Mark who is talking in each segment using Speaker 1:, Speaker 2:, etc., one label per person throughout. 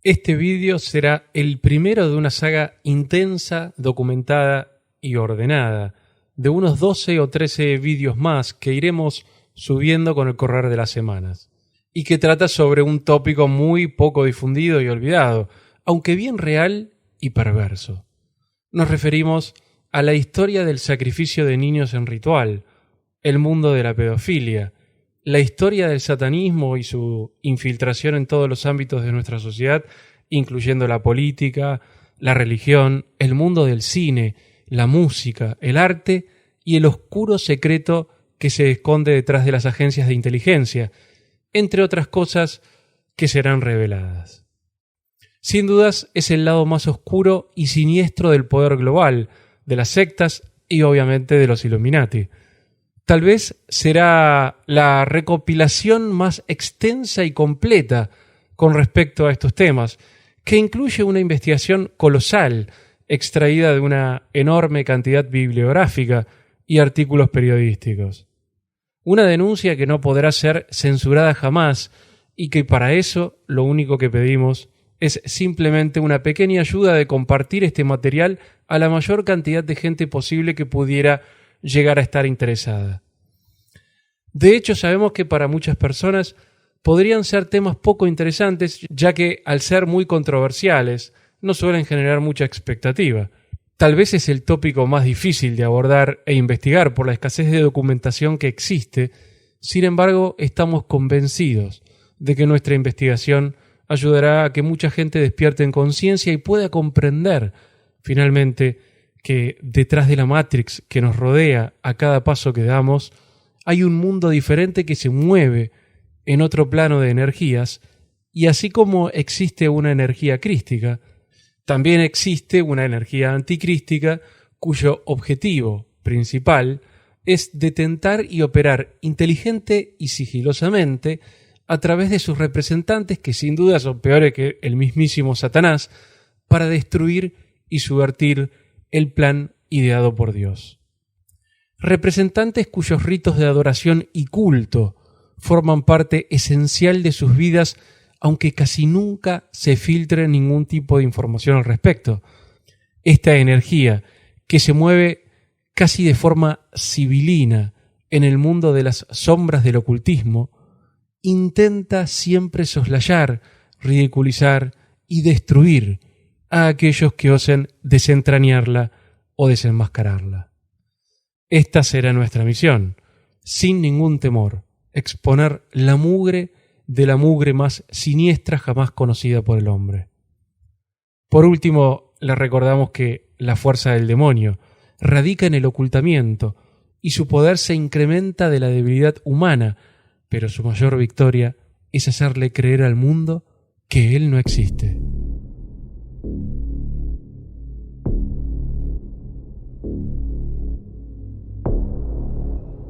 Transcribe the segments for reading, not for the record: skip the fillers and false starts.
Speaker 1: Este vídeo será el primero de una saga intensa, documentada y ordenada, de unos 12 o 13 vídeos más que iremos subiendo con el correr de las semanas, y que trata sobre un tópico muy poco difundido y olvidado, aunque bien real y perverso. Nos referimos a la historia del sacrificio de niños en ritual, el mundo de la pedofilia, la historia del satanismo y su infiltración en todos los ámbitos de nuestra sociedad, incluyendo la política, la religión, el mundo del cine, la música, el arte y el oscuro secreto que se esconde detrás de las agencias de inteligencia, entre otras cosas que serán reveladas. Sin dudas es el lado más oscuro y siniestro del poder global, de las sectas y obviamente de los Illuminati. Tal vez será la recopilación más extensa y completa con respecto a estos temas, que incluye una investigación colosal extraída de una enorme cantidad bibliográfica y artículos periodísticos. Una denuncia que no podrá ser censurada jamás y que para eso lo único que pedimos es simplemente una pequeña ayuda de compartir este material a la mayor cantidad de gente posible que pudiera llegar a estar interesada. De hecho, sabemos que para muchas personas podrían ser temas poco interesantes, ya que al ser muy controversiales no suelen generar mucha expectativa. Tal vez es el tópico más difícil de abordar e investigar por la escasez de documentación que existe. Sin embargo, estamos convencidos de que nuestra investigación ayudará a que mucha gente despierte en conciencia y pueda comprender, finalmente, que detrás de la Matrix que nos rodea a cada paso que damos, hay un mundo diferente que se mueve en otro plano de energías, y así como existe una energía crística, también existe una energía anticrística cuyo objetivo principal es detentar y operar inteligente y sigilosamente a través de sus representantes, que sin duda son peores que el mismísimo Satanás, para destruir y subvertir el plan ideado por Dios. Representantes cuyos ritos de adoración y culto forman parte esencial de sus vidas, aunque casi nunca se filtre ningún tipo de información al respecto. Esta energía, que se mueve casi de forma sibilina en el mundo de las sombras del ocultismo, intenta siempre soslayar, ridiculizar y destruir a aquellos que osen desentrañarla o desenmascararla. Esta será nuestra misión, sin ningún temor, exponer la mugre de la mugre más siniestra jamás conocida por el hombre. Por último, le recordamos que la fuerza del demonio radica en el ocultamiento y su poder se incrementa de la debilidad humana, pero su mayor victoria es hacerle creer al mundo que él no existe.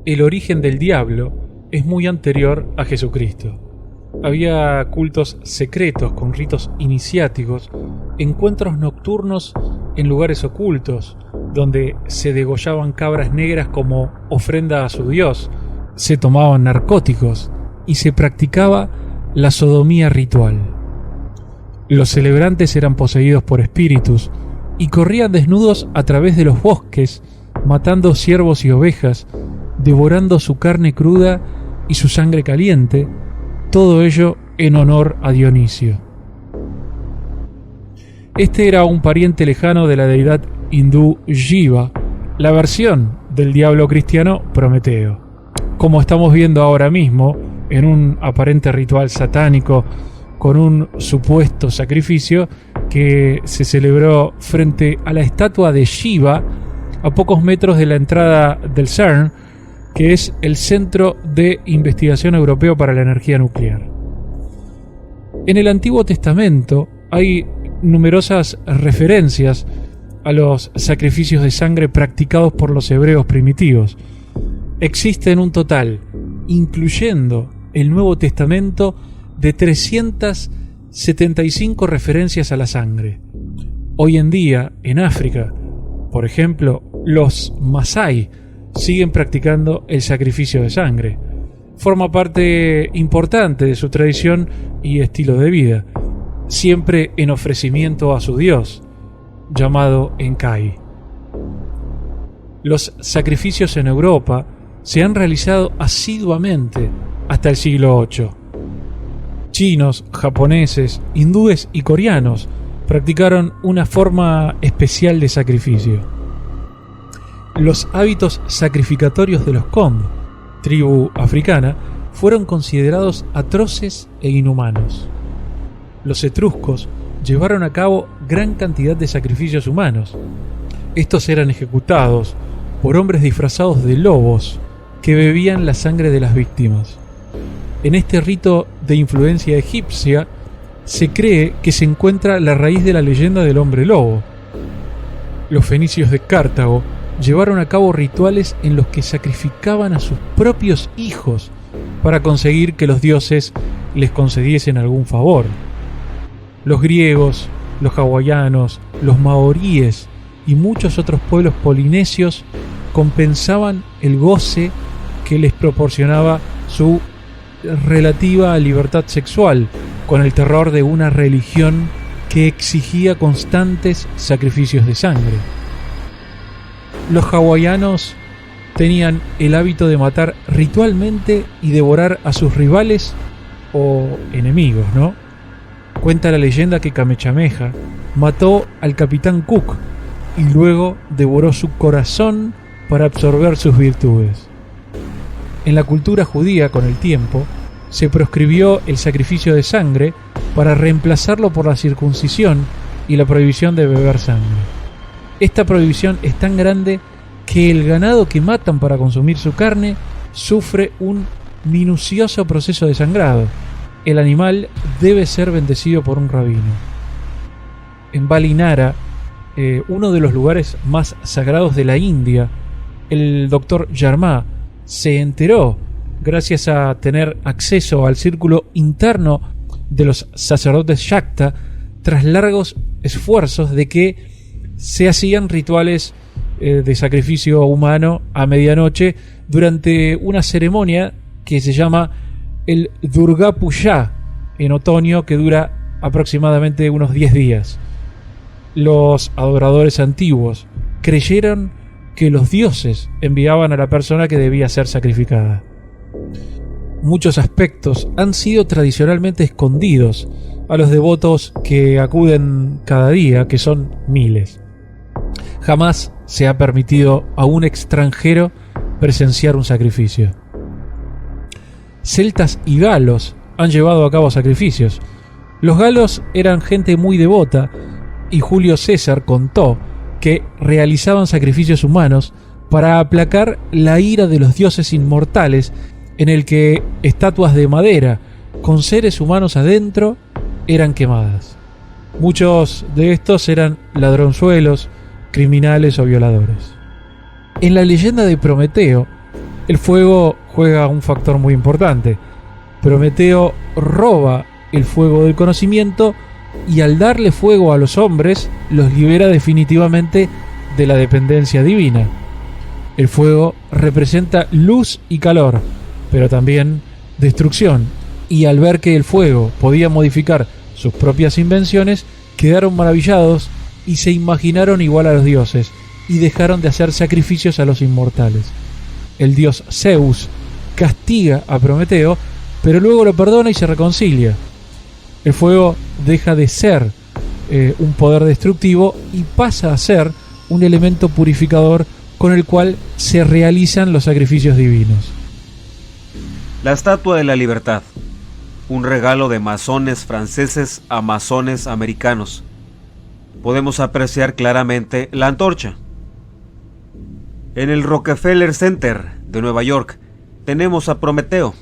Speaker 1: El origen del diablo es muy anterior a Jesucristo. Había cultos secretos con ritos iniciáticos, encuentros nocturnos en lugares ocultos, donde se degollaban cabras negras como ofrenda a su dios, se tomaban narcóticos y se practicaba la sodomía ritual. Los celebrantes eran poseídos por espíritus y corrían desnudos a través de los bosques, matando ciervos y ovejas, devorando su carne cruda y su sangre caliente, todo ello en honor a Dionisio. Este era un pariente lejano de la deidad hindú Shiva, la versión del diablo cristiano Prometeo. Como estamos viendo ahora mismo, en un aparente ritual satánico con un supuesto sacrificio que se celebró frente a la estatua de Shiva a pocos metros de la entrada del CERN, que es el Centro de Investigación Europeo para la Energía Nuclear. En el Antiguo Testamento hay numerosas referencias a los sacrificios de sangre practicados por los hebreos primitivos. Existen un total, incluyendo el Nuevo Testamento, de 375 referencias a la sangre. Hoy en día, en África, por ejemplo, los Masái siguen practicando el sacrificio de sangre. Forma parte importante de su tradición y estilo de vida. siempre en ofrecimiento a su dios, llamado Enkai. Los sacrificios en Europa se han realizado asiduamente hasta el siglo VIII. Chinos, japoneses, hindúes y coreanos practicaron una forma especial de sacrificio. Los hábitos sacrificatorios de los Kond, tribu africana, fueron considerados atroces e inhumanos. Los etruscos llevaron a cabo gran cantidad de sacrificios humanos. Estos eran ejecutados por hombres disfrazados de lobos que bebían la sangre de las víctimas. En este rito de influencia egipcia se cree que se encuentra la raíz de la leyenda del hombre lobo. Los fenicios de Cartago llevaron a cabo rituales en los que sacrificaban a sus propios hijos para conseguir que los dioses les concediesen algún favor. Los griegos, los hawaianos, los maoríes y muchos otros pueblos polinesios compensaban el goce que les proporcionaba su relativa libertad sexual con el terror de una religión que exigía constantes sacrificios de sangre. Los hawaianos tenían el hábito de matar ritualmente y devorar a sus rivales o enemigos, ¿no? Cuenta la leyenda que Kamehameha mató al capitán Cook y luego devoró su corazón para absorber sus virtudes. En la cultura judía, con el tiempo, se proscribió el sacrificio de sangre para reemplazarlo por la circuncisión y la prohibición de beber sangre. Esta prohibición es tan grande que el ganado que matan para consumir su carne sufre un minucioso proceso de sangrado. El animal debe ser bendecido por un rabino. En Balinara, uno de los lugares más sagrados de la India, el doctor Yarma se enteró, gracias a tener acceso al círculo interno de los sacerdotes Shakta, tras largos esfuerzos, de que se hacían rituales de sacrificio humano a medianoche durante una ceremonia que se llama el Durga Puja en otoño, que dura aproximadamente unos 10 días. Los adoradores antiguos creyeron que los dioses enviaban a la persona que debía ser sacrificada. Muchos aspectos han sido tradicionalmente escondidos a los devotos que acuden cada día, que son miles. Jamás se ha permitido a un extranjero presenciar un sacrificio. Celtas y galos han llevado a cabo sacrificios. Los galos eran gente muy devota y Julio César contó que realizaban sacrificios humanos para aplacar la ira de los dioses inmortales, en el que estatuas de madera con seres humanos adentro eran quemadas. Muchos de estos eran ladronzuelos, criminales o violadores. En la leyenda de Prometeo, el fuego juega un factor muy importante. Prometeo roba el fuego del conocimiento y al darle fuego a los hombres los libera definitivamente de la dependencia divina. El fuego representa luz y calor, pero también destrucción, y al ver que el fuego podía modificar sus propias invenciones, quedaron maravillados y se imaginaron igual a los dioses y dejaron de hacer sacrificios a los inmortales. El dios Zeus castiga a Prometeo, pero luego lo perdona y se reconcilia. El fuego deja de ser un poder destructivo y pasa a ser un elemento purificador con el cual se realizan los sacrificios divinos.
Speaker 2: La Estatua de la Libertad, un regalo de masones franceses a masones americanos. Podemos apreciar claramente la antorcha. En el Rockefeller Center de Nueva York tenemos a Prometeo.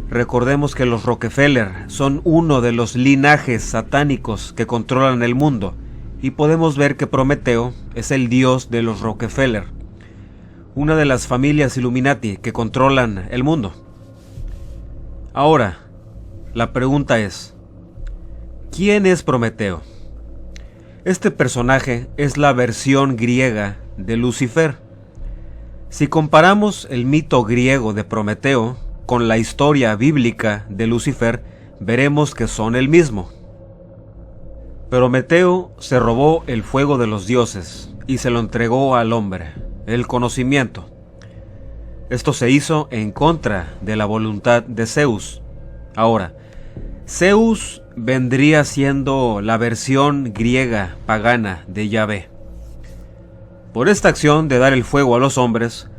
Speaker 2: Recordemos que los Rockefeller son uno de los linajes satánicos que controlan el mundo, y podemos ver que Prometeo es el dios de los Rockefeller, una de las familias Illuminati que controlan el mundo. Ahora, la pregunta es, ¿quién es Prometeo? Este personaje es la versión griega de Lucifer. Si comparamos el mito griego de Prometeo con la historia bíblica de Lucifer, veremos que son el mismo. Prometeo se robó el fuego de los dioses y se lo entregó al hombre, el conocimiento. Esto se hizo en contra de la voluntad de Zeus. Ahora, Zeus vendría siendo la versión griega pagana de Yahvé. Por esta acción de dar el fuego a los hombres,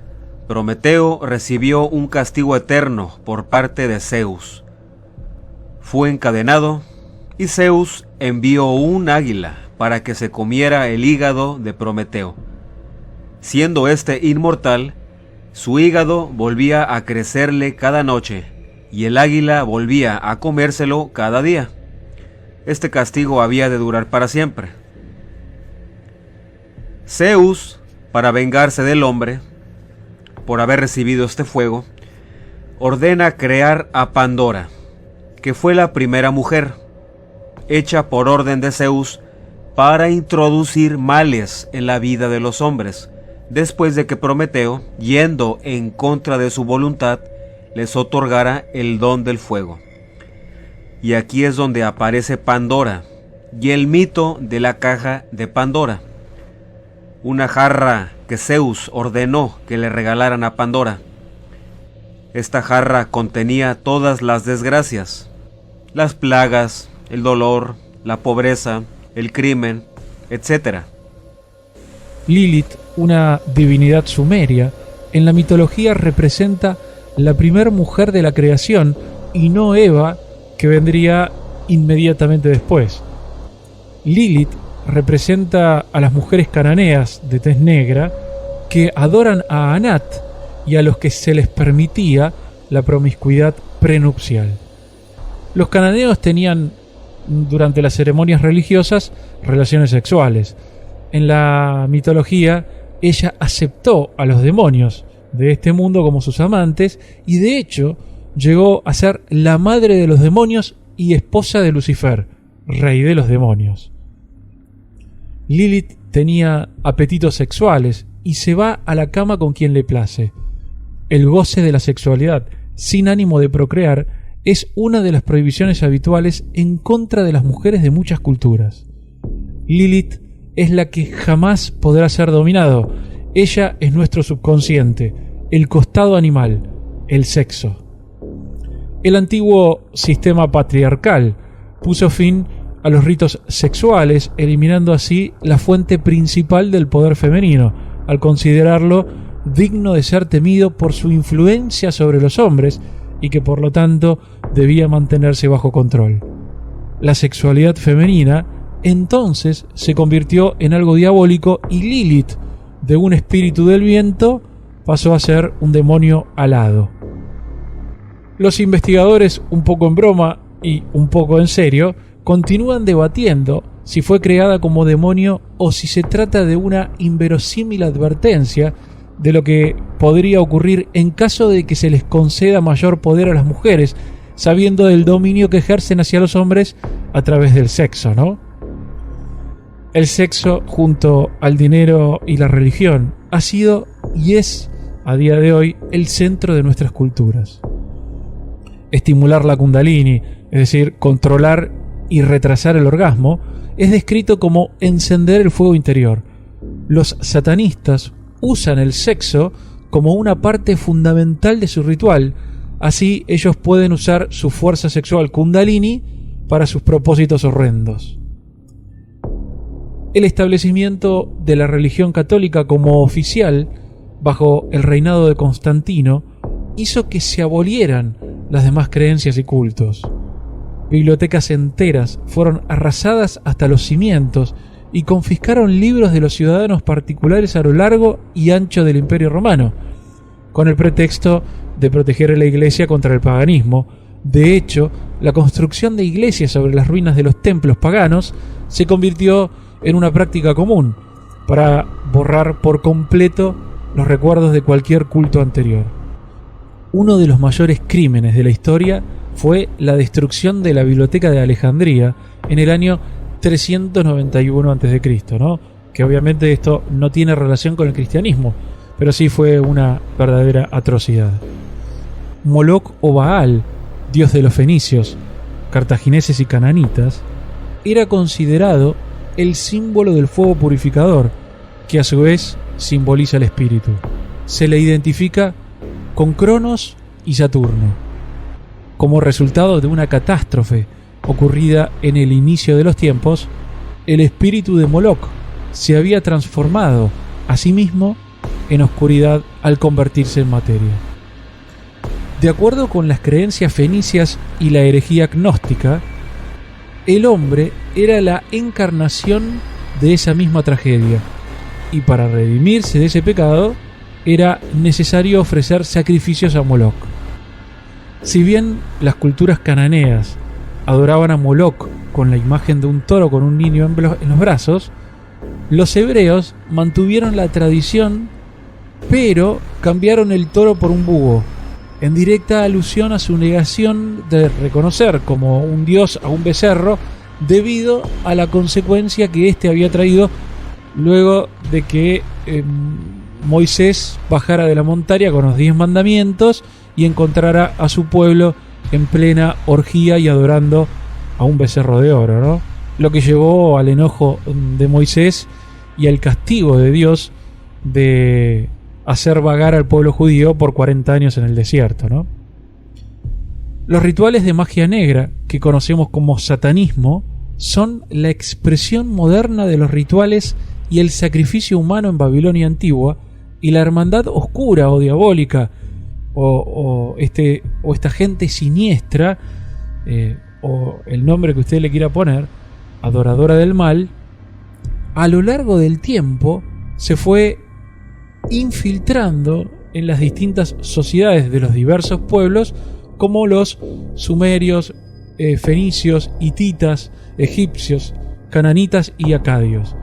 Speaker 2: Prometeo recibió un castigo eterno por parte de Zeus. Fue encadenado y Zeus envió un águila para que se comiera el hígado de Prometeo. Siendo este inmortal, su hígado volvía a crecerle cada noche y el águila volvía a comérselo cada día. Este castigo había de durar para siempre. Zeus, para vengarse del hombre, por haber recibido este fuego, ordena crear a Pandora, que fue la primera mujer, hecha por orden de Zeus, para introducir males en la vida de los hombres, después de que Prometeo, yendo en contra de su voluntad, les otorgara el don del fuego. Y aquí es donde aparece Pandora y el mito de la caja de Pandora, una jarra que Zeus ordenó que le regalaran a Pandora. Esta jarra contenía todas las desgracias, las plagas, el dolor, la pobreza, el crimen, etc.
Speaker 3: Lilith, una divinidad sumeria, en la mitología representa la primer mujer de la creación y no Eva, que vendría inmediatamente después. Lilith representa a las mujeres cananeas de tez negra que adoran a Anat y a los que se les permitía la promiscuidad prenupcial. Los cananeos tenían durante las ceremonias religiosas relaciones sexuales. En la mitología, ella aceptó a los demonios de este mundo como sus amantes y de hecho llegó a ser la madre de los demonios y esposa de Lucifer, rey de los demonios. Lilith tenía apetitos sexuales y se va a la cama con quien le place. El goce de la sexualidad sin ánimo de procrear es una de las prohibiciones habituales en contra de las mujeres de muchas culturas. Lilith es la que jamás podrá ser dominado. Ella es nuestro subconsciente, el costado animal, el sexo. El antiguo sistema patriarcal puso fin a los ritos sexuales, eliminando así la fuente principal del poder femenino, al considerarlo digno de ser temido por su influencia sobre los hombres y que por lo tanto debía mantenerse bajo control. La sexualidad femenina entonces se convirtió en algo diabólico y Lilith, de un espíritu del viento, pasó a ser un demonio alado. Los investigadores, un poco en broma y un poco en serio, continúan debatiendo si fue creada como demonio o si se trata de una inverosímil advertencia de lo que podría ocurrir en caso de que se les conceda mayor poder a las mujeres, sabiendo del dominio que ejercen hacia los hombres a través del sexo, ¿no? El sexo, junto al dinero y la religión, ha sido y es, a día de hoy, el centro de nuestras culturas. Estimular la Kundalini, es decir, controlar y retrasar el orgasmo, es descrito como encender el fuego interior. Los satanistas usan el sexo como una parte fundamental de su ritual, así ellos pueden usar su fuerza sexual Kundalini para sus propósitos horrendos. El establecimiento de la religión católica como oficial, bajo el reinado de Constantino, hizo que se abolieran las demás creencias y cultos. Bibliotecas enteras fueron arrasadas hasta los cimientos y confiscaron libros de los ciudadanos particulares a lo largo y ancho del Imperio Romano, con el pretexto de proteger a la Iglesia contra el paganismo. De hecho, la construcción de iglesias sobre las ruinas de los templos paganos se convirtió en una práctica común para borrar por completo los recuerdos de cualquier culto anterior. Uno de los mayores crímenes de la historia fue la destrucción de la Biblioteca de Alejandría en el año 391 a.C., ¿no? Que obviamente esto no tiene relación con el cristianismo, pero sí fue una verdadera atrocidad. Moloch o Baal, dios de los fenicios, cartagineses y cananitas, era considerado el símbolo del fuego purificador, que a su vez simboliza el espíritu. Se le identifica con Cronos y Saturno. Como resultado de una catástrofe ocurrida en el inicio de los tiempos, el espíritu de Moloch se había transformado a sí mismo en oscuridad al convertirse en materia. De acuerdo con las creencias fenicias y la herejía gnóstica, el hombre era la encarnación de esa misma tragedia, y para redimirse de ese pecado era necesario ofrecer sacrificios a Moloch. Si bien las culturas cananeas adoraban a Moloch con la imagen de un toro con un niño en los brazos, los hebreos mantuvieron la tradición, pero cambiaron el toro por un búho, en directa alusión a su negación de reconocer como un dios a un becerro debido a la consecuencia que éste había traído luego de que Moisés bajara de la montaña con los 10 mandamientos y encontrara a su pueblo en plena orgía y adorando a un becerro de oro, ¿no? Lo que llevó al enojo de Moisés y al castigo de Dios de hacer vagar al pueblo judío por 40 años en el desierto, ¿no? Los rituales de magia negra, que conocemos como satanismo, son la expresión moderna de los rituales y el sacrificio humano en Babilonia antigua, y la hermandad oscura o diabólica o esta gente siniestra, o el nombre que usted le quiera poner, adoradora del mal, a lo largo del tiempo se fue infiltrando en las distintas sociedades de los diversos pueblos, como los sumerios, fenicios, hititas, egipcios, cananitas y acadios,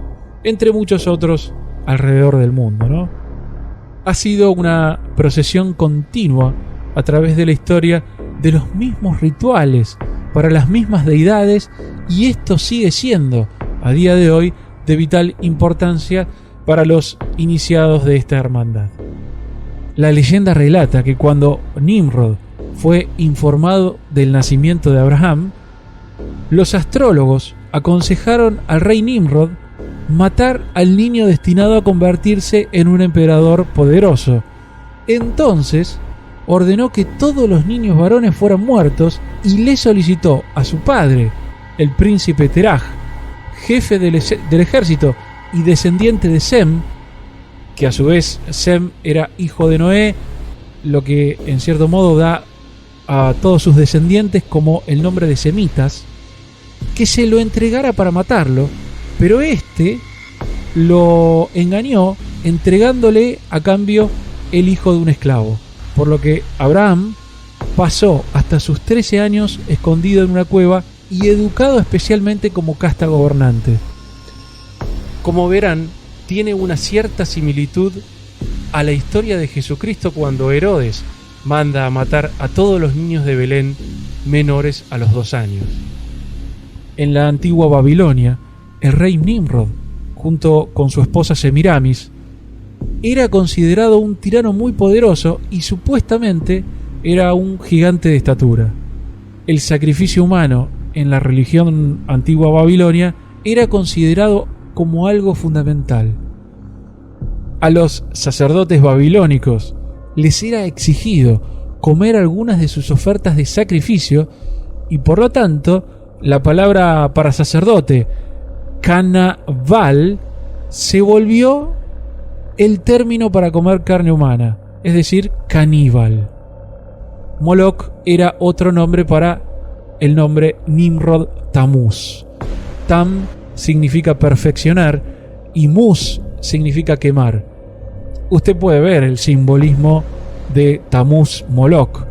Speaker 3: entre muchos otros alrededor del mundo, ¿no? Ha sido una procesión continua a través de la historia de los mismos rituales para las mismas deidades, y esto sigue siendo a día de hoy de vital importancia para los iniciados de esta hermandad. La leyenda relata que cuando Nimrod fue informado del nacimiento de Abraham, los astrólogos aconsejaron al rey Nimrod matar al niño destinado a convertirse en un emperador poderoso. Entonces ordenó que todos los niños varones fueran muertos y le solicitó a su padre, el príncipe Teraj, jefe del ejército y descendiente de Sem, que a su vez Sem era hijo de Noé, lo que en cierto modo da a todos sus descendientes como el nombre de semitas, que se lo entregara para matarlo, pero este lo engañó entregándole a cambio el hijo de un esclavo, por lo que Abraham pasó hasta sus 13 años escondido en una cueva y educado especialmente como casta gobernante. Como verán, tiene una cierta similitud a la historia de Jesucristo cuando Herodes manda a matar a todos los niños de Belén menores a los 2 años. En la antigua Babilonia, el rey Nimrod, junto con su esposa Semiramis, era considerado un tirano muy poderoso y supuestamente era un gigante de estatura. El sacrificio humano en la religión antigua babilonia era considerado como algo fundamental. A los sacerdotes babilónicos les era exigido comer algunas de sus ofertas de sacrificio, y por lo tanto la palabra para sacerdote, canaval, se volvió el término para comer carne humana, es decir, caníbal. Moloch era otro nombre para el nombre Nimrod Tamuz. Tam significa perfeccionar y Mus significa quemar. Usted puede ver el simbolismo de Tamuz Moloch,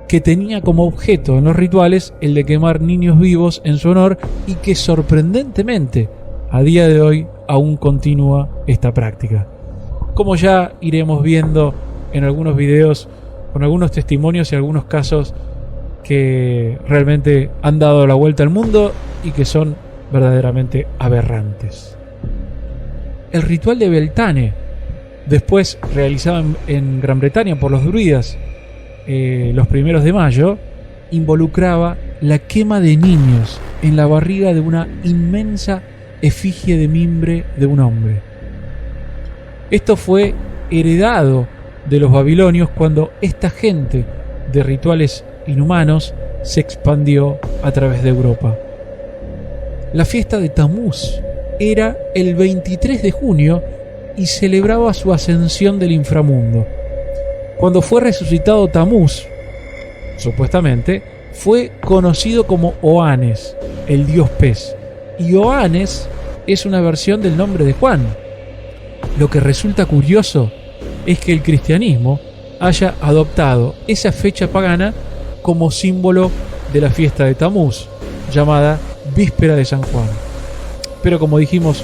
Speaker 3: que tenía como objeto en los rituales el de quemar niños vivos en su honor, y que sorprendentemente a día de hoy aún continúa esta práctica. Como ya iremos viendo en algunos videos, con algunos testimonios y algunos casos que realmente han dado la vuelta al mundo y que son verdaderamente aberrantes. El ritual de Beltane, después realizado en Gran Bretaña por los druidas los primeros de mayo, involucraba la quema de niños en la barriga de una inmensa efigie de mimbre de un hombre. Esto fue heredado de los babilonios cuando esta gente de rituales inhumanos se expandió a través de Europa. La fiesta de Tamuz era el 23 de junio y celebraba su ascensión del inframundo. Cuando fue resucitado Tamuz, supuestamente, fue conocido como Oanes, el dios pez, y Oanes es una versión del nombre de Juan. Lo que resulta curioso es que el cristianismo haya adoptado esa fecha pagana como símbolo de la fiesta de Tamuz, llamada Víspera de San Juan. Pero como dijimos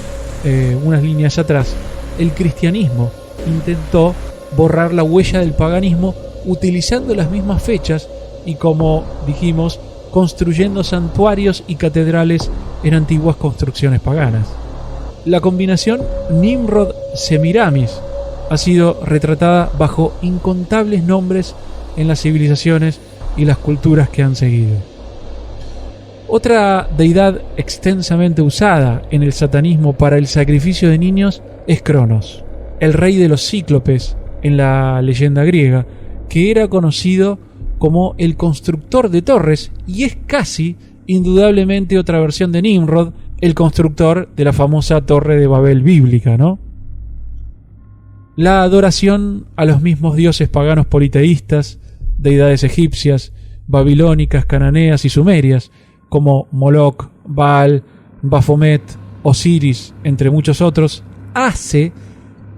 Speaker 3: unas líneas atrás, el cristianismo intentó borrar la huella del paganismo utilizando las mismas fechas y, como dijimos, construyendo santuarios y catedrales en antiguas construcciones paganas. La combinación Nimrod-Semiramis ha sido retratada bajo incontables nombres en las civilizaciones y las culturas que han seguido. Otra deidad extensamente usada en el satanismo para el sacrificio de niños es Cronos, el rey de los cíclopes en la leyenda griega, que era conocido como el constructor de torres y es casi indudablemente otra versión de Nimrod, el constructor de la famosa Torre de Babel bíblica, ¿no? La adoración a los mismos dioses paganos politeístas, deidades egipcias, babilónicas, cananeas y sumerias, como Moloch, Baal, Baphomet, Osiris, entre muchos otros, hace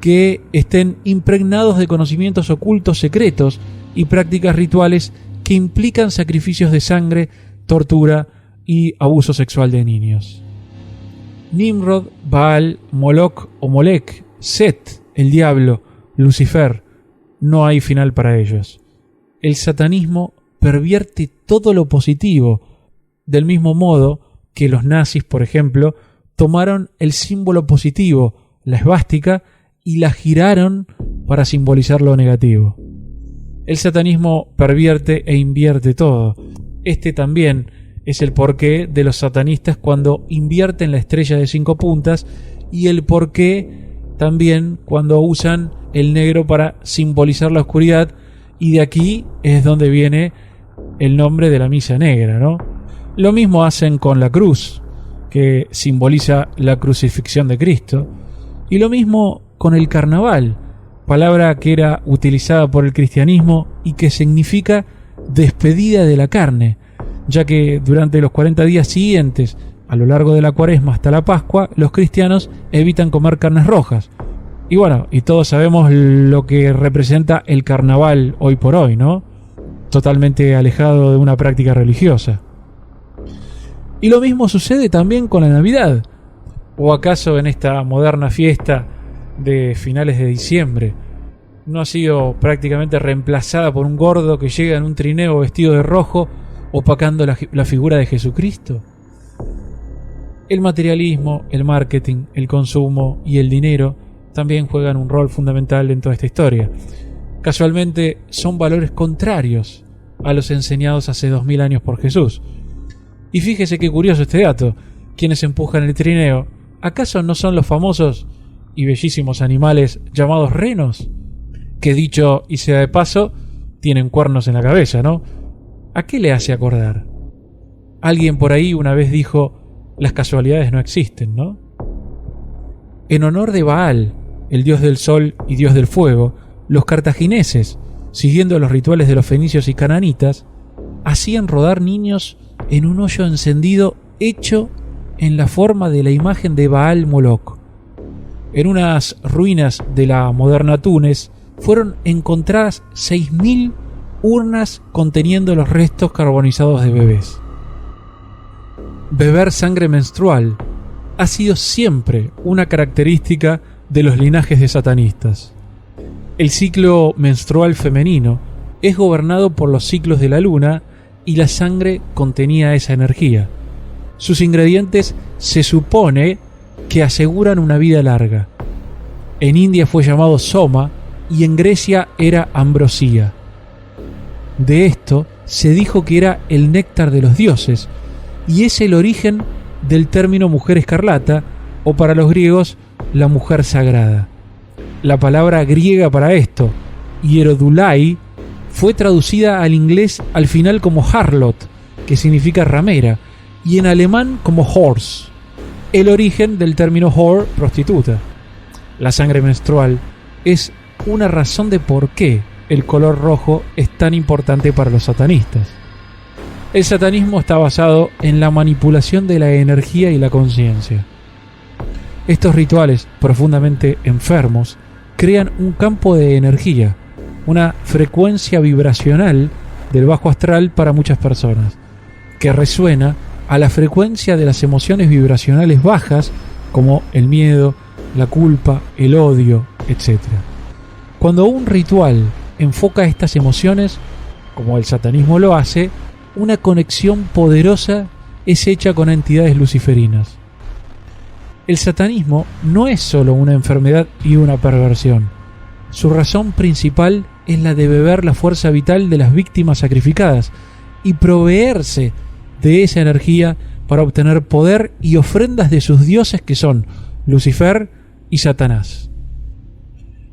Speaker 3: que estén impregnados de conocimientos ocultos secretos y prácticas rituales que implican sacrificios de sangre, tortura y abuso sexual de niños. Nimrod, Baal, Moloch o Molech, Set, el diablo, Lucifer, no hay final para ellos. El satanismo pervierte todo lo positivo, del mismo modo que los nazis, por ejemplo, tomaron el símbolo positivo, la esvástica, y la giraron para simbolizar lo negativo. El satanismo pervierte e invierte todo. Este también es el porqué de los satanistas cuando invierten la estrella de 5 puntas y el porqué también cuando usan el negro para simbolizar la oscuridad, y de aquí es donde viene el nombre de la misa negra, ¿no? Lo mismo hacen con la cruz, que simboliza la crucifixión de Cristo, y lo mismo con el carnaval, palabra que era utilizada por el cristianismo y que significa despedida de la carne, ya que durante los 40 días siguientes, a lo largo de la Cuaresma hasta la Pascua, los cristianos evitan comer carnes rojas. Y bueno, y todos sabemos lo que representa el carnaval hoy por hoy, ¿no? Totalmente alejado de una práctica religiosa. Y lo mismo sucede también con la Navidad. ¿O acaso en esta moderna fiesta de finales de diciembre no ha sido prácticamente reemplazada por un gordo que llega en un trineo vestido de rojo opacando la figura de Jesucristo? El materialismo, el marketing, el consumo y el dinero también juegan un rol fundamental en toda esta historia. Casualmente son valores contrarios a los enseñados hace 2000 años por Jesús. Y fíjese qué curioso este dato. Quienes empujan el trineo, ¿acaso no son los famosos y bellísimos animales llamados renos? Que, dicho y sea de paso, tienen cuernos en la cabeza, ¿no? ¿A qué le hace acordar? Alguien por ahí una vez dijo: las casualidades no existen, ¿no? En honor de Baal, el dios del sol y dios del fuego, los cartagineses, siguiendo los rituales de los fenicios y cananitas, hacían rodar niños en un hoyo encendido hecho en la forma de la imagen de Baal Moloch. En unas ruinas de la moderna Túnez fueron encontradas 6.000 urnas conteniendo los restos carbonizados de bebés. Beber sangre menstrual ha sido siempre una característica de los linajes de satanistas. El ciclo menstrual femenino es gobernado por los ciclos de la luna y la sangre contenía esa energía. Sus ingredientes se supone que aseguran una vida larga. En India fue llamado soma y en Grecia era ambrosía. De esto se dijo que era el néctar de los dioses, y es el origen del término mujer escarlata, o para los griegos, la mujer sagrada. La palabra griega para esto, hierodulai, fue traducida al inglés al final como harlot, que significa ramera, y en alemán como horse, el origen del término whore, prostituta. La sangre menstrual es una razón de por qué el color rojo es tan importante para los satanistas. El satanismo está basado en la manipulación de la energía y la conciencia. Estos rituales profundamente enfermos crean un campo de energía, una frecuencia vibracional del bajo astral para muchas personas, que resuena a la frecuencia de las emociones vibracionales bajas como el miedo, la culpa, el odio, etc. Cuando un ritual enfoca estas emociones, como el satanismo lo hace, una conexión poderosa es hecha con entidades luciferinas. El satanismo no es solo una enfermedad y una perversión. Su razón principal es la de beber la fuerza vital de las víctimas sacrificadas y proveerse de esa energía para obtener poder y ofrendas de sus dioses que son Lucifer y Satanás.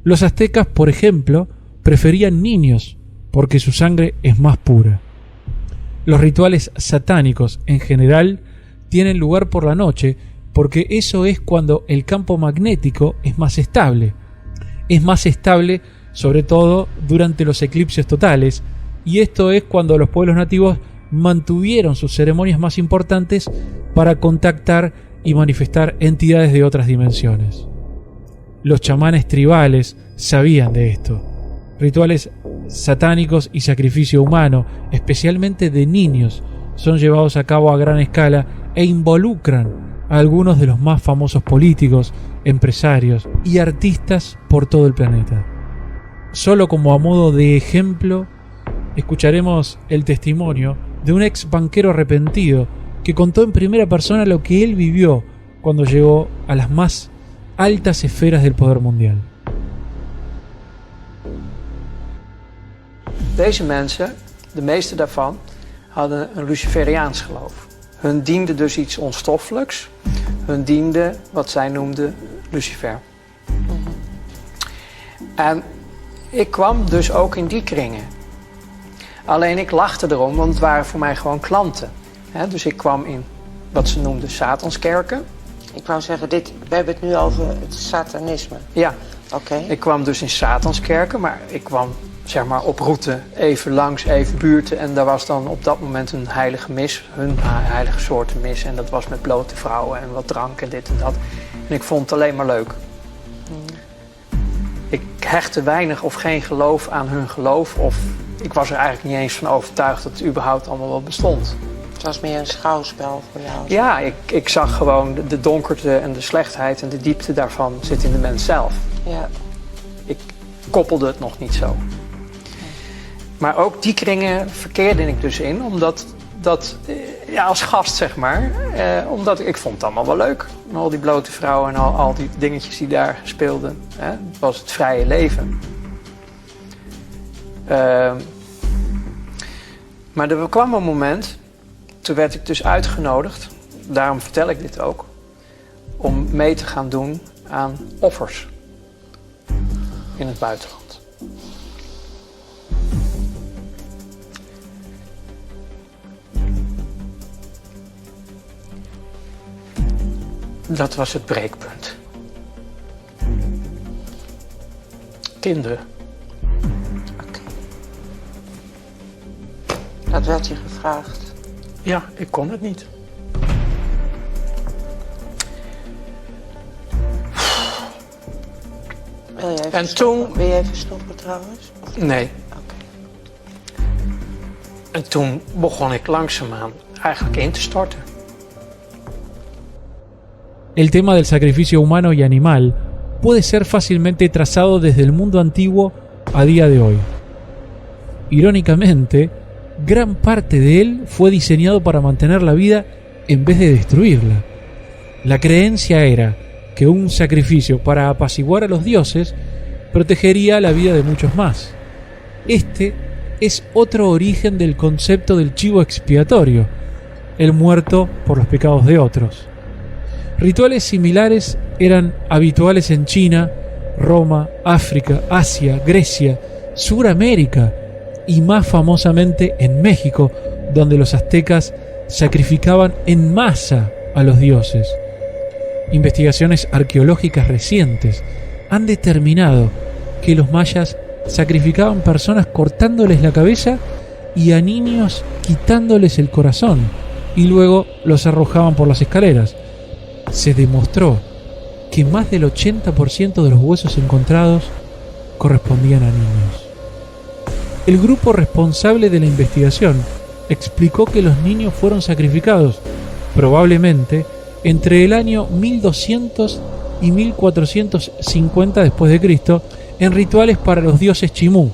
Speaker 3: Los aztecas, por ejemplo, preferían niños porque su sangre es más pura. Los rituales satánicos en general tienen lugar por la noche porque eso es cuando el campo magnético es más estable. Es más estable sobre todo durante los eclipses totales, y esto es cuando los pueblos nativos mantuvieron sus ceremonias más importantes para contactar y manifestar entidades de otras dimensiones. Los chamanes tribales sabían de esto. Rituales satánicos y sacrificio humano, especialmente de niños, son llevados a cabo a gran escala e involucran a algunos de los más famosos políticos, empresarios y artistas por todo el planeta. Solo como a modo de ejemplo, escucharemos el testimonio de un ex banquero arrepentido que contó en primera persona lo que él vivió cuando llegó a las más altas esferas del poder mundial.
Speaker 4: Deze mensen, de meeste daarvan, hadden een Luciferiaans geloof. Hun diende dus iets onstoffelijks. Hun diende wat zij noemden Lucifer. En ik kwam dus ook in die kringen. Alleen ik lachte erom, want het waren voor mij gewoon klanten. Dus ik kwam in wat ze noemden Satanskerken.
Speaker 5: Ik wou zeggen, we hebben het nu over het satanisme.
Speaker 4: Ja,
Speaker 5: Oké.
Speaker 4: ik kwam dus in Satanskerken, maar ik kwam zeg maar op route even langs, even buurten. En daar was dan op dat moment een heilige mis, hun heilige soorten mis. En dat was met blote vrouwen en wat drank en dit en dat. En ik vond het alleen maar leuk. Ik hechtte weinig of geen geloof aan hun geloof. Of ik was er eigenlijk niet eens van overtuigd dat het überhaupt allemaal wel bestond.
Speaker 5: Het was meer een schouwspel voor jou.
Speaker 4: Ja, ik zag gewoon de donkerte en de slechtheid en de diepte daarvan zit in de mens zelf.
Speaker 5: Ja.
Speaker 4: Ik koppelde het nog niet zo. Maar ook die kringen verkeerde ik dus in, omdat ja, als gast zeg maar, omdat ik vond het allemaal wel leuk. Al die blote vrouwen en al die dingetjes die daar speelden. Het was het vrije leven. Maar er kwam een moment, toen werd ik dus uitgenodigd, daarom vertel ik dit ook, om mee te gaan doen aan offers in het buitenland. Dat was het breekpunt. Kinderen.
Speaker 5: Oké. Dat werd je gevraagd.
Speaker 4: Ja, ik kon het niet.
Speaker 5: Wil je even
Speaker 4: En
Speaker 5: stoppen?
Speaker 4: toen-
Speaker 5: Wil je even stoppen trouwens? Of-
Speaker 4: Nee.
Speaker 5: Oké.
Speaker 4: En toen begon ik langzaamaan eigenlijk in te storten.
Speaker 3: El tema del sacrificio humano y animal puede ser fácilmente trazado desde el mundo antiguo a día de hoy. Irónicamente, gran parte de él fue diseñado para mantener la vida en vez de destruirla. La creencia era que un sacrificio para apaciguar a los dioses protegería la vida de muchos más. Este es otro origen del concepto del chivo expiatorio, el muerto por los pecados de otros. Rituales similares eran habituales en China, Roma, África, Asia, Grecia, Suramérica y más famosamente en México, donde los aztecas sacrificaban en masa a los dioses. Investigaciones arqueológicas recientes han determinado que los mayas sacrificaban personas cortándoles la cabeza y a niños quitándoles el corazón y luego los arrojaban por las escaleras. Se demostró que más del 80% de los huesos encontrados correspondían a niños. El grupo responsable de la investigación explicó que los niños fueron sacrificados, probablemente entre el año 1200 y 1450 después de Cristo, en rituales para los dioses Chimú,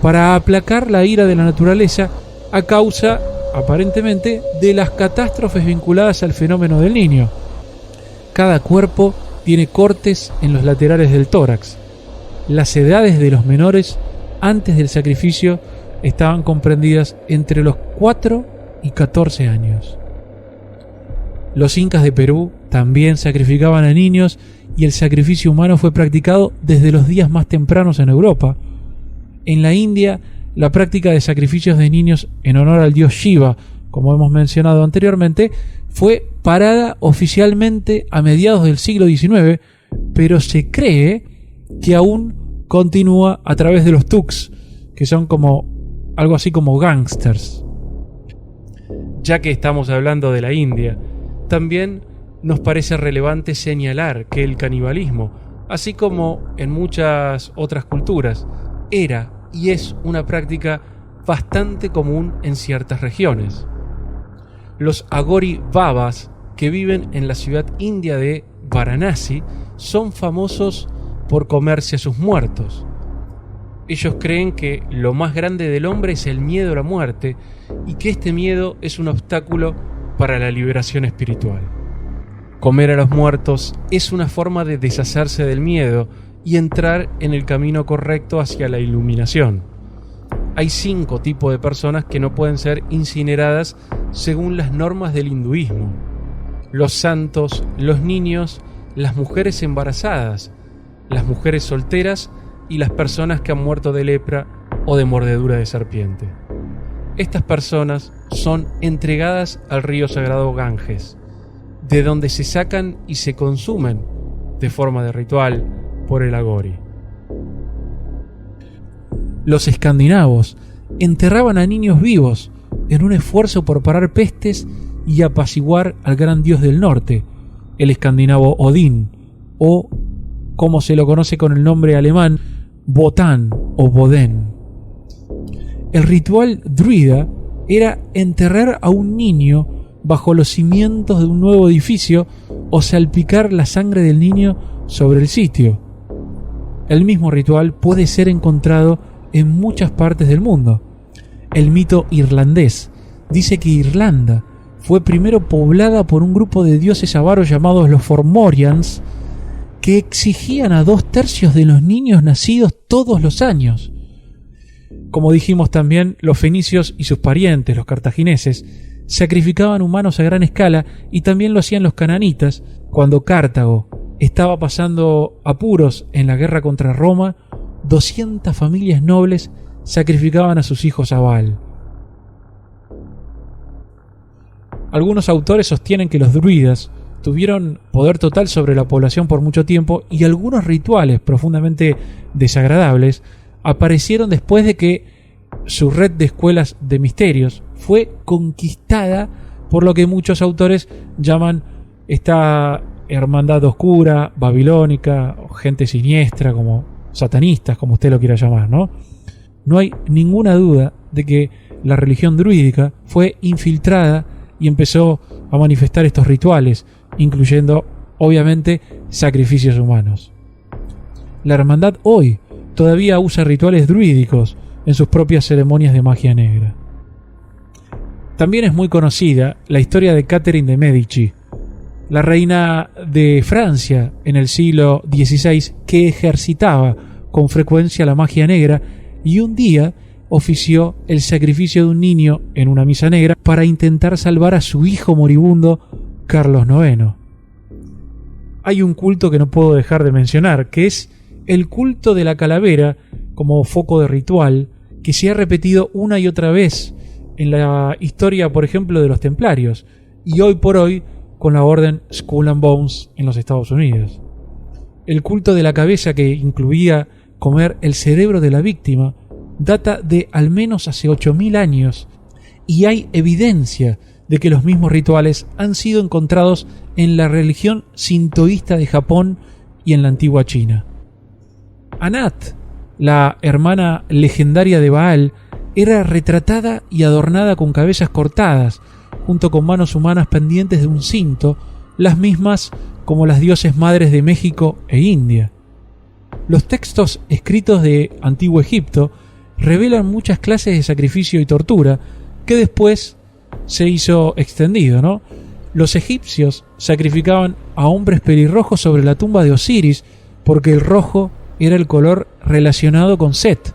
Speaker 3: para aplacar la ira de la naturaleza a causa, aparentemente, de las catástrofes vinculadas al fenómeno del niño. Cada cuerpo tiene cortes en los laterales del tórax. Las edades de los menores antes del sacrificio estaban comprendidas entre los 4 y 14 años. Los incas de Perú también sacrificaban a niños y el sacrificio humano fue practicado desde los días más tempranos en Europa. En la India, la práctica de sacrificios de niños en honor al dios Shiva, como hemos mencionado anteriormente, fue parada oficialmente a mediados del siglo XIX, pero se cree que aún continúa a través de los thugs, que son como algo así como gángsters.
Speaker 1: Ya que estamos hablando de la India, también nos parece relevante señalar que el canibalismo, así como en muchas otras culturas, era y es una práctica bastante común en ciertas regiones. Los Agori Babas, que viven en la ciudad india de Varanasi, son famosos por comerse a sus muertos. Ellos creen que lo más grande del hombre es el miedo a la muerte y que este miedo es un obstáculo para la liberación espiritual. Comer a los muertos es una forma de deshacerse del miedo y entrar en el camino correcto hacia la iluminación. Hay 5 tipos de personas que no pueden ser incineradas según las normas del hinduismo: los santos, los niños, las mujeres embarazadas, las mujeres solteras y las personas que han muerto de lepra o de mordedura de serpiente. Estas personas son entregadas al río sagrado Ganges, de donde se sacan y se consumen de forma de ritual por el Agori.
Speaker 3: Los escandinavos enterraban a niños vivos en un esfuerzo por parar pestes y apaciguar al gran dios del norte, el escandinavo Odín, o como se lo conoce con el nombre alemán, Wotan o Woden. El ritual druida era enterrar a un niño bajo los cimientos de un nuevo edificio o salpicar la sangre del niño sobre el sitio. El mismo ritual puede ser encontrado en muchas partes del mundo. El mito irlandés dice que Irlanda fue primero poblada por un grupo de dioses avaros llamados los Fomorians, que exigían a 2/3 de los niños nacidos todos los años. Como dijimos también, los fenicios y sus parientes, los cartagineses, sacrificaban humanos a gran escala y también lo hacían los cananitas. Cuando Cartago estaba pasando apuros en la guerra contra Roma, 200 familias nobles sacrificaban a sus hijos a Baal. Algunos autores sostienen que los druidas tuvieron poder total sobre la población por mucho tiempo y algunos rituales profundamente desagradables aparecieron después de que su red de escuelas de misterios fue conquistada por lo que muchos autores llaman esta hermandad oscura, babilónica, o gente siniestra, como satanistas, como usted lo quiera llamar, ¿no? No hay ninguna duda de que la religión druídica fue infiltrada y empezó a manifestar estos rituales, incluyendo, obviamente, sacrificios humanos. La hermandad hoy todavía usa rituales druídicos en sus propias ceremonias de magia negra. También es muy conocida la historia de Catherine de Medici, la reina de Francia en el siglo XVI, que ejercitaba con frecuencia la magia negra y un día ofició el sacrificio de un niño en una misa negra para intentar salvar a su hijo moribundo, Carlos IX. Hay un culto que no puedo dejar de mencionar, que es el culto de la calavera como foco de ritual, que se ha repetido una y otra vez en la historia, por ejemplo, de los templarios, y hoy por hoy con la orden Skull and Bones en los Estados Unidos. El culto de la cabeza, que incluía comer el cerebro de la víctima, data de al menos hace 8000 años, y hay evidencia de que los mismos rituales han sido encontrados en la religión sintoísta de Japón y en la antigua China. Anat, la hermana legendaria de Baal, era retratada y adornada con cabezas cortadas, junto con manos humanas pendientes de un cinto, las mismas como las dioses madres de México e India. Los textos escritos de Antiguo Egipto revelan muchas clases de sacrificio y tortura que después se hizo extendido, ¿no? Los egipcios sacrificaban a hombres pelirrojos sobre la tumba de Osiris porque el rojo era el color relacionado con Set,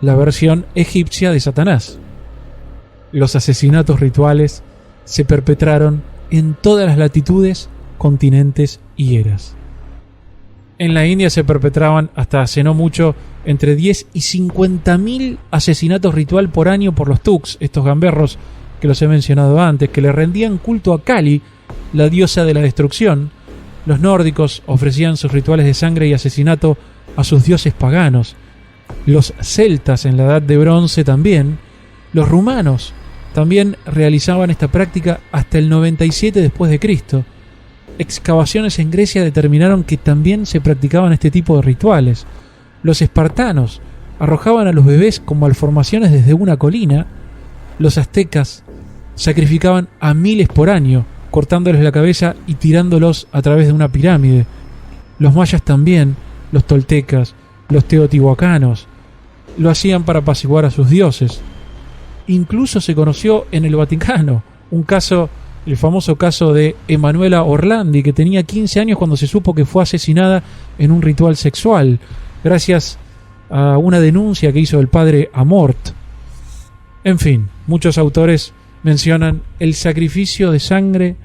Speaker 3: la versión egipcia de Satanás. Los asesinatos rituales se perpetraron en todas las latitudes, continentes y eras. En la India se perpetraban hasta hace no mucho entre 10 y 50.000 asesinatos ritual por año por los Tuks, estos gamberros que los he mencionado antes, que le rendían culto a Kali, la diosa de la destrucción. Los nórdicos ofrecían sus rituales de sangre y asesinato a sus dioses paganos. Los celtas en la Edad de Bronce también. Los rumanos también realizaban esta práctica hasta el 97 después de Cristo. Excavaciones en Grecia determinaron que también se practicaban este tipo de rituales. Los espartanos arrojaban a los bebés con malformaciones desde una colina. Los aztecas sacrificaban a miles por año, cortándoles la cabeza y tirándolos a través de una pirámide. Los mayas también, los toltecas, los teotihuacanos, lo hacían para apaciguar a sus dioses. Incluso se conoció en el Vaticano un caso, el famoso caso de Emanuela Orlandi, que tenía 15 años cuando se supo que fue asesinada en un ritual sexual, gracias a una denuncia que hizo el padre Amort. En fin, muchos autores mencionan el sacrificio de sangre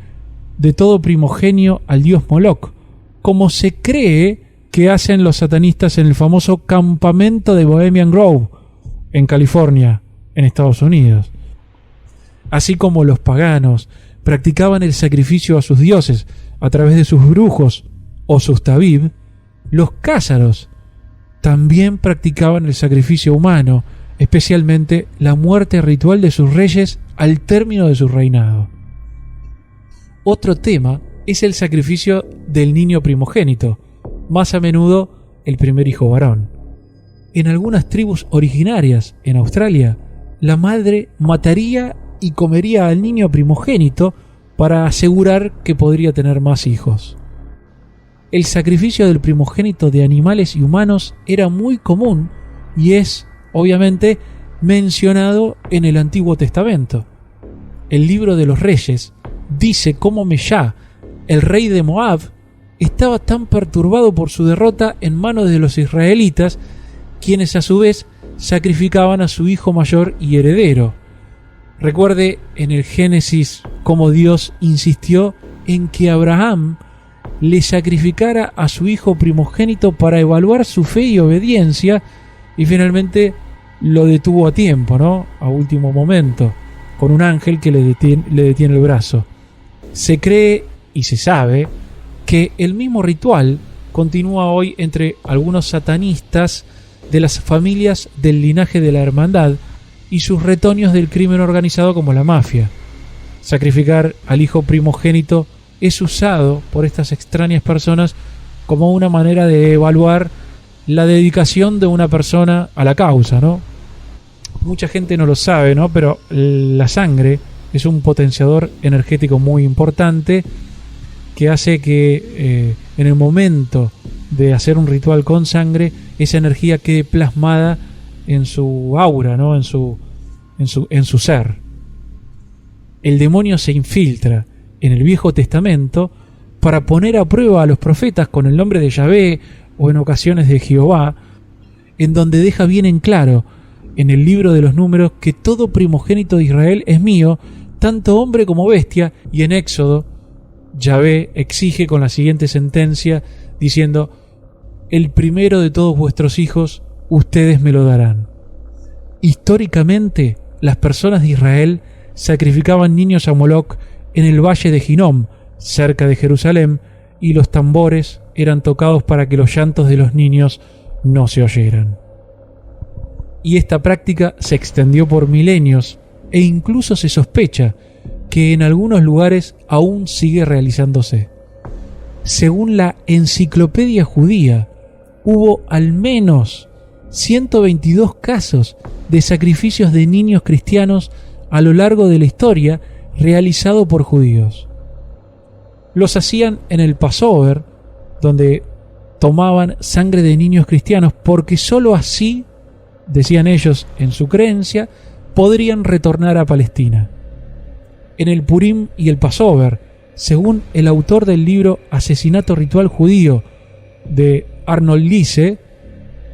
Speaker 3: de todo primogenio al dios Moloch, como se cree que hacen los satanistas en el famoso campamento de Bohemian Grove, en California, en Estados Unidos. Así como los paganos practicaban el sacrificio a sus dioses a través de sus brujos o sus tabib, los cázaros también practicaban el sacrificio humano, especialmente la muerte ritual de sus reyes al término de su reinado. Otro tema es el sacrificio del niño primogénito, más a menudo el primer hijo varón. En algunas tribus originarias en Australia, la madre mataría y comería al niño primogénito para asegurar que podría tener más hijos. El sacrificio del primogénito de animales y humanos era muy común y es, obviamente, mencionado en el Antiguo Testamento. El libro de los Reyes dice cómo Meshá, el rey de Moab, estaba tan perturbado por su derrota en manos de los israelitas, quienes a su vez sacrificaban a su hijo mayor y heredero. Recuerde en el Génesis cómo Dios insistió en que Abraham le sacrificara a su hijo primogénito para evaluar su fe y obediencia, y finalmente lo detuvo a tiempo, ¿no? A último momento, con un ángel que le detiene el brazo. Se cree y se sabe que el mismo ritual continúa hoy entre algunos satanistas de las familias del linaje de la hermandad y sus retoños del crimen organizado como la mafia. Sacrificar al hijo primogénito es usado por estas extrañas personas como una manera de evaluar la dedicación de una persona a la causa, ¿no? Mucha gente no lo sabe, ¿no? Pero la sangre es un potenciador energético muy importante que hace que en el momento de hacer un ritual con sangre, esa energía quede plasmada en su aura, ¿no? en su ser. El demonio se infiltra en el Viejo Testamento para poner a prueba a los profetas con el nombre de Yahvé o en ocasiones de Jehová, en donde deja bien en claro en el libro de los números que todo primogénito de Israel es mío, tanto hombre como bestia, y en Éxodo Yahvé exige con la siguiente sentencia diciendo: el primero de todos vuestros hijos ustedes me lo darán. Históricamente, las personas de Israel sacrificaban niños a Moloc en el valle de Hinnom, cerca de Jerusalén, y los tambores eran tocados para que los llantos de los niños no se oyeran. Y esta práctica se extendió por milenios, e incluso se sospecha que en algunos lugares aún sigue realizándose. Según la Enciclopedia Judía, hubo al menos 122 casos de sacrificios de niños cristianos a lo largo de la historia realizado por judíos. Los hacían en el Passover, donde tomaban sangre de niños cristianos porque sólo así, decían ellos en su creencia, podrían retornar a Palestina. En el Purim y el Passover, según el autor del libro Asesinato Ritual Judío de Arnold Lisse,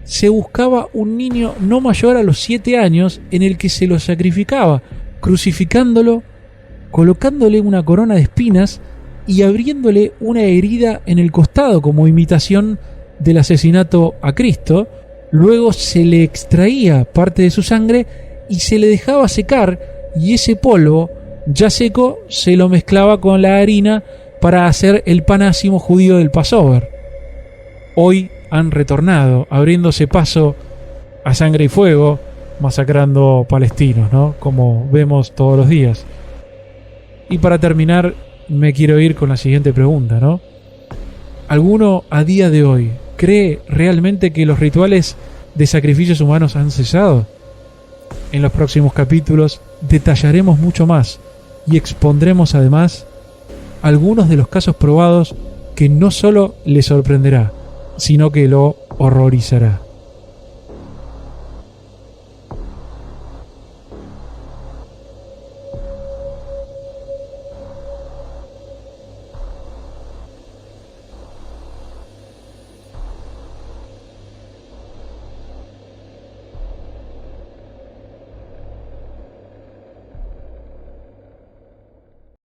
Speaker 3: se buscaba un niño no mayor a los 7 años en el que se lo sacrificaba, crucificándolo, colocándole una corona de espinas y abriéndole una herida en el costado como imitación del asesinato a Cristo. Luego se le extraía parte de su sangre y se le dejaba secar, y ese polvo, ya seco, se lo mezclaba con la harina para hacer el pan ácimo judío del Passover. Hoy han retornado, abriéndose paso a sangre y fuego, masacrando palestinos, ¿no? Como vemos todos los días. Y para terminar, me quiero ir con la siguiente pregunta, ¿no? ¿Alguno a día de hoy cree realmente que los rituales de sacrificios humanos han cesado? En los próximos capítulos detallaremos mucho más y expondremos además algunos de los casos probados que no solo le sorprenderá, sino que lo horrorizará.